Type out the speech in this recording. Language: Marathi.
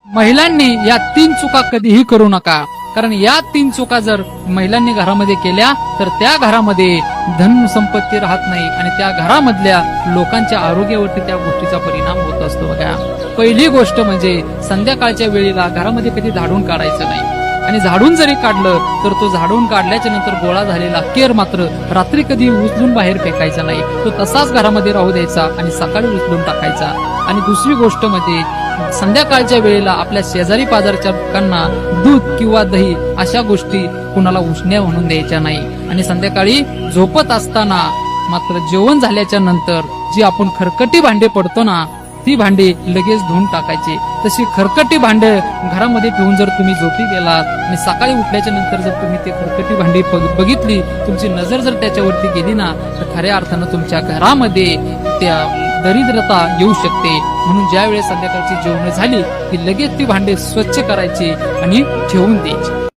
महिलांनी या 3 चुका कधीही करू नका, कारण या 3 चुका जर महिलांनी घरामध्ये केल्या तर त्या घरामध्ये धन संपत्ती राहत नाही आणि त्या घरामधल्या लोकांच्या आरोग्यावरती त्या गोष्टीचा परिणाम होत असतो बघा. पहिली गोष्ट म्हणजे संध्याकाळच्या वेळेला घरामध्ये कधी झाडून काढायचं नाही, आणि झाडून जरी काढलं तर तो झाडून काढल्याच्या नंतर गोळा झालेला केर मात्र रात्री कधी उचलून बाहेर फेकायचा नाही, तो तसाच घरामध्ये राहू द्यायचा आणि सकाळी उचलून टाकायचा. आणि दुसरी गोष्ट म्हणजे संध्याकाळच्या वेळेला आपल्या शेजारी पाजारच्या लोकांना दूध किंवा दही अशा गोष्टी कुणाला उष्ण्या म्हणून द्यायच्या नाही. आणि संध्याकाळी झोपत असताना मात्र जेवण झाल्याच्या नंतर जी आपण खरकटी भांडे पडतो ना, ती भांडे लगेच धुवून टाकायचे. तशी खरकटी भांडे घरामध्ये ठेवून जर तुम्ही झोपी गेलात आणि सकाळी उठल्याच्या नंतर जर तुम्ही ते खरकटी भांडी बघितली, तुमची नजर जर त्याच्यावरती गेली ना, तर खऱ्या अर्थानं तुमच्या घरामध्ये त्या दरिद्रता येऊ शकते. म्हणून ज्या वेळेस संध्याकाळची जेवण झाली की लगेच ती भांडे स्वच्छ करायची आणि ठेवून द्यायची.